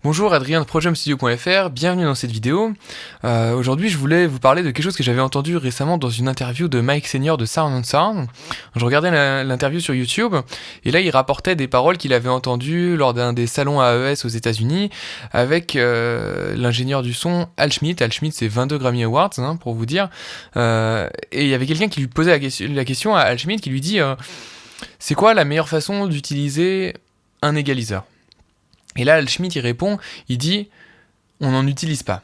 Bonjour, Adrien de ProJumpStudio.fr, bienvenue dans cette vidéo. Aujourd'hui je voulais vous parler de quelque chose que j'avais entendu récemment dans une interview de Mike Senior de Sound on Sound. Je regardais l'interview sur YouTube et là il rapportait des paroles qu'il avait entendues lors d'un des salons AES aux États-Unis avec l'ingénieur du son Al Schmitt. Al Schmitt, c'est 22 Grammy Awards pour vous dire. Et il y avait quelqu'un qui lui posait la question à Al Schmitt qui lui dit c'est quoi la meilleure façon d'utiliser un égaliseur? Et là, Al Schmitt, il répond, il dit « on n'en utilise pas ».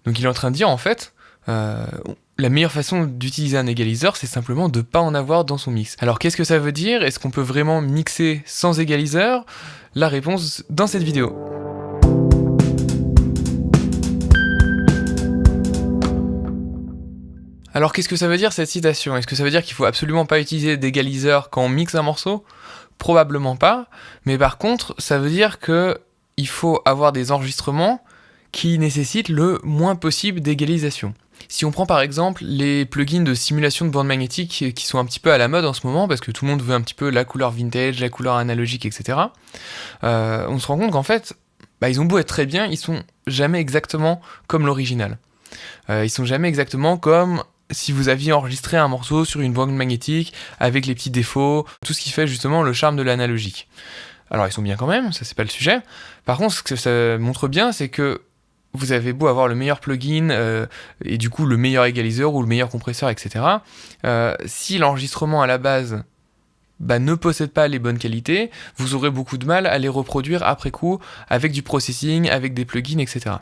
Donc il est en train de dire, en fait, la meilleure façon d'utiliser un égaliseur, c'est simplement de ne pas en avoir dans son mix. Alors qu'est-ce que ça veut dire? Est-ce qu'on peut vraiment mixer sans égaliseur? La réponse dans cette vidéo. Alors qu'est-ce que ça veut dire cette citation? Est-ce que ça veut dire qu'il faut absolument pas utiliser d'égaliseur quand on mixe un morceau? Probablement pas, mais par contre, ça veut dire qu'il faut avoir des enregistrements qui nécessitent le moins possible d'égalisation. Si on prend par exemple les plugins de simulation de bande magnétique qui sont un petit peu à la mode en ce moment, parce que tout le monde veut un petit peu la couleur vintage, la couleur analogique, etc., on se rend compte qu'en fait, ils ont beau être très bien, ils sont jamais exactement comme l'original. Ils sont jamais exactement comme si vous aviez enregistré un morceau sur une bande magnétique avec les petits défauts, tout ce qui fait justement le charme de l'analogique. Alors ils sont bien quand même, ça c'est pas le sujet. Par contre, ce que ça montre bien, c'est que vous avez beau avoir le meilleur plugin et du coup le meilleur égaliseur ou le meilleur compresseur, etc. Si l'enregistrement à la base ne possède pas les bonnes qualités, vous aurez beaucoup de mal à les reproduire après coup avec du processing, avec des plugins, etc.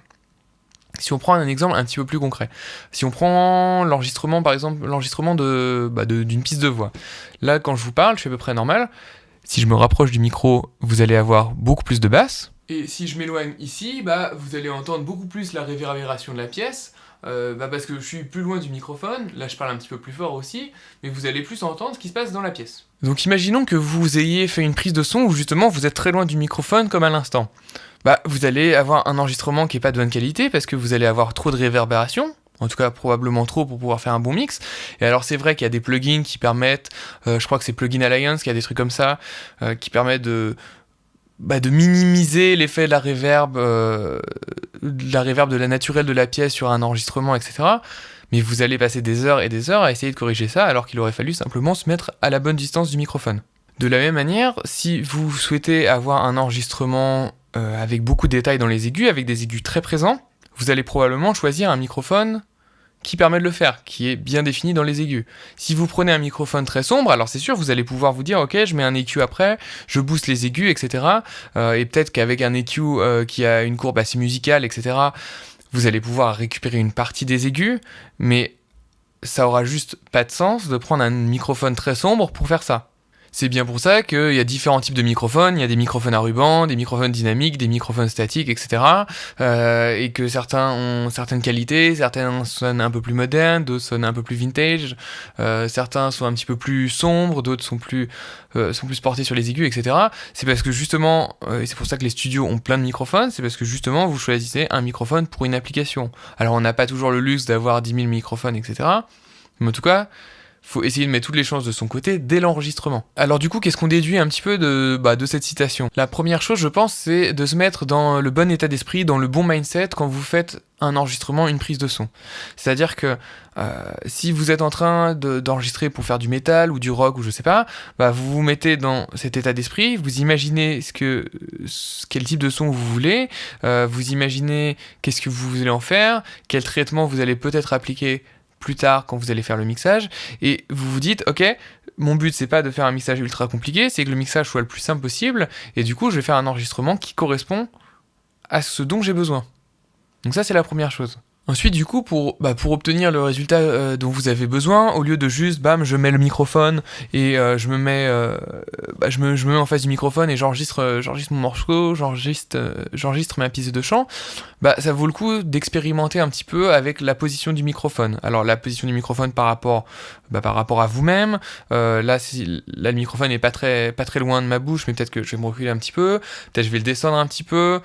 Si on prend un exemple un petit peu plus concret, si on prend l'enregistrement, par exemple, l'enregistrement d'une piste de voix. Là, quand je vous parle, je suis à peu près normal. Si je me rapproche du micro, vous allez avoir beaucoup plus de basse. Et si je m'éloigne ici, vous allez entendre beaucoup plus la réverbération de la pièce, parce que je suis plus loin du microphone. Là, je parle un petit peu plus fort aussi, mais vous allez plus entendre ce qui se passe dans la pièce. Donc imaginons que vous ayez fait une prise de son où justement vous êtes très loin du microphone comme à l'instant. Vous allez avoir un enregistrement qui n'est pas de bonne qualité parce que vous allez avoir trop de réverbération, en tout cas probablement trop pour pouvoir faire un bon mix. Et alors c'est vrai qu'il y a des plugins qui permettent, je crois que c'est Plugin Alliance qui a des trucs comme ça, qui permettent de minimiser l'effet de la réverb de la naturelle de la pièce sur un enregistrement, etc. Mais vous allez passer des heures et des heures à essayer de corriger ça alors qu'il aurait fallu simplement se mettre à la bonne distance du microphone. De la même manière, si vous souhaitez avoir un enregistrement avec beaucoup de détails dans les aigus, avec des aigus très présents, vous allez probablement choisir un microphone qui permet de le faire, qui est bien défini dans les aigus. Si vous prenez un microphone très sombre, alors c'est sûr, vous allez pouvoir vous dire, ok, je mets un EQ après, je booste les aigus, etc. Et peut-être qu'avec un EQ qui a une courbe assez musicale, etc., vous allez pouvoir récupérer une partie des aigus, mais ça aura juste pas de sens de prendre un microphone très sombre pour faire ça. C'est bien pour ça qu'il y a différents types de microphones, il y a des microphones à ruban, des microphones dynamiques, des microphones statiques, etc. Et que certains ont certaines qualités, certains sonnent un peu plus modernes, d'autres sonnent un peu plus vintage, certains sont un petit peu plus sombres, d'autres sont plus portés sur les aigus, etc. C'est parce que justement, et c'est pour ça que les studios ont plein de microphones, c'est parce que justement vous choisissez un microphone pour une application. Alors on n'a pas toujours le luxe d'avoir 10 000 microphones, etc. Mais en tout cas, faut essayer de mettre toutes les chances de son côté dès l'enregistrement. Alors du coup, qu'est-ce qu'on déduit un petit peu de cette citation? La première chose, je pense, c'est de se mettre dans le bon état d'esprit, dans le bon mindset quand vous faites un enregistrement, une prise de son. C'est-à-dire que si vous êtes en train d'enregistrer pour faire du métal ou du rock ou je sais pas, vous vous mettez dans cet état d'esprit, vous imaginez quel type de son vous voulez, vous imaginez qu'est-ce que vous allez en faire, quel traitement vous allez peut-être appliquer plus tard quand vous allez faire le mixage, et vous vous dites ok, mon but c'est pas de faire un mixage ultra compliqué, c'est que le mixage soit le plus simple possible, et du coup je vais faire un enregistrement qui correspond à ce dont j'ai besoin. Donc ça c'est la première chose. Ensuite, du coup, pour obtenir le résultat dont vous avez besoin, au lieu de juste, je mets le microphone et je me mets en face du microphone et j'enregistre mon morceau, j'enregistre ma piste de chant, ça vaut le coup d'expérimenter un petit peu avec la position du microphone. Alors, la position du microphone par rapport à vous-même, là, le microphone n'est pas très loin de ma bouche, mais peut-être que je vais me reculer un petit peu, peut-être je vais le descendre un petit peu,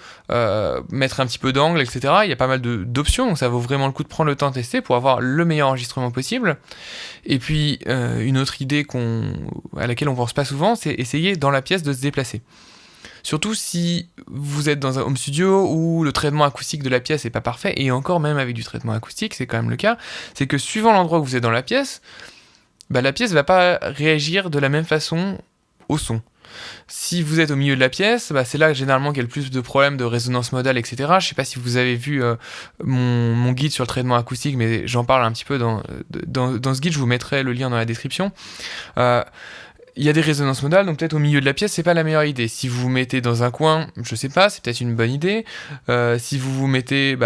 mettre un petit peu d'angle, etc. Il y a pas mal d'options, donc ça vaut vraiment le coup de prendre le temps de tester pour avoir le meilleur enregistrement possible. Et puis, une autre idée à laquelle on pense pas souvent, c'est essayer dans la pièce de se déplacer. Surtout si vous êtes dans un home studio où le traitement acoustique de la pièce n'est pas parfait, et encore même avec du traitement acoustique, c'est quand même le cas, c'est que suivant l'endroit où vous êtes dans la pièce ne va pas réagir de la même façon au son. Si vous êtes au milieu de la pièce, c'est là généralement qu'il y a le plus de problèmes de résonance modale, etc. Je sais pas si vous avez vu mon guide sur le traitement acoustique, mais j'en parle un petit peu dans ce guide, je vous mettrai le lien dans la description. Il y a des résonances modales, donc peut-être au milieu de la pièce, c'est pas la meilleure idée. Si vous vous mettez dans un coin, je sais pas, c'est peut-être une bonne idée. Si vous vous mettez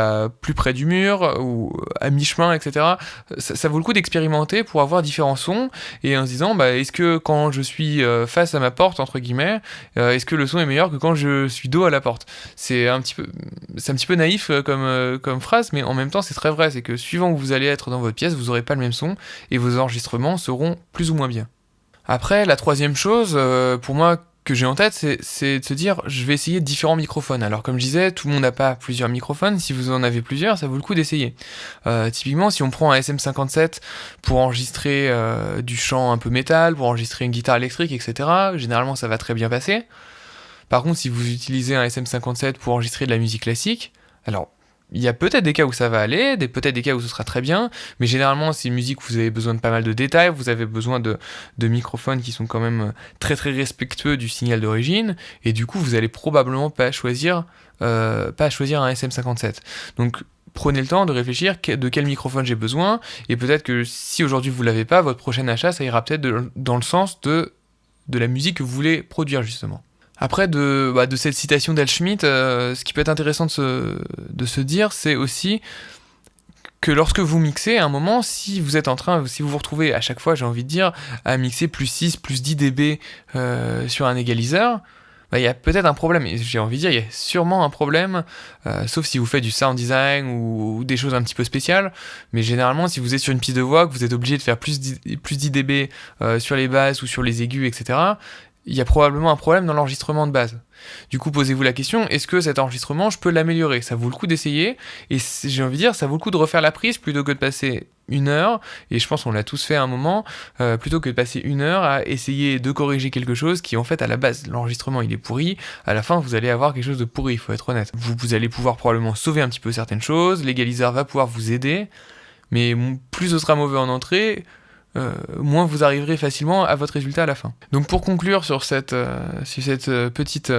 plus près du mur ou à mi-chemin, etc., ça vaut le coup d'expérimenter pour avoir différents sons et en se disant, est-ce que quand je suis face à ma porte, entre guillemets, est-ce que le son est meilleur que quand je suis dos à la porte? C'est un petit peu naïf comme phrase, mais en même temps, c'est très vrai. C'est que suivant où vous allez être dans votre pièce, vous aurez pas le même son et vos enregistrements seront plus ou moins bien. Après, la troisième chose, pour moi, que j'ai en tête, c'est de se dire, je vais essayer différents microphones. Alors, comme je disais, tout le monde n'a pas plusieurs microphones. Si vous en avez plusieurs, ça vaut le coup d'essayer. Typiquement, si on prend un SM57 pour enregistrer du chant un peu métal, pour enregistrer une guitare électrique, etc., généralement, ça va très bien passer. Par contre, si vous utilisez un SM57 pour enregistrer de la musique classique, alors, il y a peut-être des cas où ça va aller, peut-être des cas où ce sera très bien, mais généralement, c'est une musique où vous avez besoin de pas mal de détails, vous avez besoin de microphones qui sont quand même très très respectueux du signal d'origine, et du coup, vous allez probablement pas choisir un SM57. Donc, prenez le temps de réfléchir de quel microphone j'ai besoin, et peut-être que si aujourd'hui vous l'avez pas, votre prochain achat, ça ira peut-être dans le sens de la musique que vous voulez produire, justement. Après, de cette citation d'Al Schmitt, ce qui peut être intéressant de se dire, c'est aussi que lorsque vous mixez, à un moment, si vous vous retrouvez à chaque fois, j'ai envie de dire, à mixer plus 6, plus 10 dB sur un égaliseur, il y a peut-être un problème. Et j'ai envie de dire, il y a sûrement un problème, sauf si vous faites du sound design ou des choses un petit peu spéciales. Mais généralement, si vous êtes sur une piste de voix, que vous êtes obligé de faire plus 10 dB sur les basses ou sur les aigus, etc., il y a probablement un problème dans l'enregistrement de base. Du coup, posez-vous la question, est-ce que cet enregistrement, je peux l'améliorer? Ça vaut le coup d'essayer, et j'ai envie de dire, ça vaut le coup de refaire la prise plutôt que de passer 1 heure, et je pense qu'on l'a tous fait à un moment, plutôt que de passer 1 heure à essayer de corriger quelque chose qui, en fait, à la base, l'enregistrement, il est pourri, à la fin, vous allez avoir quelque chose de pourri, il faut être honnête. Vous allez pouvoir probablement sauver un petit peu certaines choses, l'égaliseur va pouvoir vous aider, mais plus ce sera mauvais en entrée, moins vous arriverez facilement à votre résultat à la fin. Donc pour conclure sur cette petite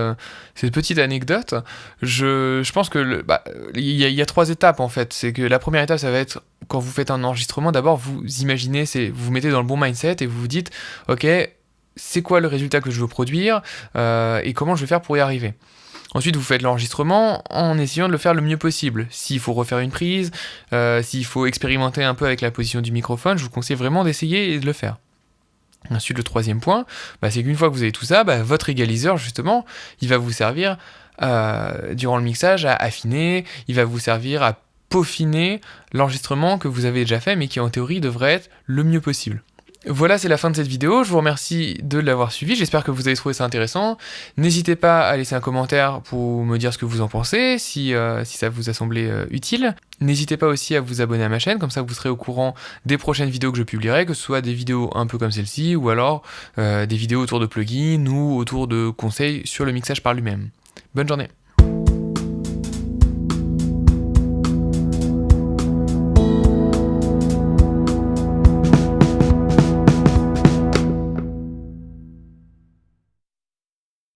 anecdote, je pense que il y a 3 étapes en fait. C'est que la première étape, ça va être quand vous faites un enregistrement, d'abord vous imaginez, vous vous mettez dans le bon mindset et vous vous dites, ok, c'est quoi le résultat que je veux produire et comment je vais faire pour y arriver. Ensuite, vous faites l'enregistrement en essayant de le faire le mieux possible. S'il faut refaire une prise, s'il faut expérimenter un peu avec la position du microphone, je vous conseille vraiment d'essayer et de le faire. Ensuite, le troisième point, c'est qu'une fois que vous avez tout ça, votre égaliseur, justement, il va vous servir durant le mixage à affiner, il va vous servir à peaufiner l'enregistrement que vous avez déjà fait, mais qui en théorie devrait être le mieux possible. Voilà, c'est la fin de cette vidéo, je vous remercie de l'avoir suivi, j'espère que vous avez trouvé ça intéressant. N'hésitez pas à laisser un commentaire pour me dire ce que vous en pensez, si ça vous a semblé utile. N'hésitez pas aussi à vous abonner à ma chaîne, comme ça vous serez au courant des prochaines vidéos que je publierai, que ce soit des vidéos un peu comme celle-ci, ou alors des vidéos autour de plugins, ou autour de conseils sur le mixage par lui-même. Bonne journée.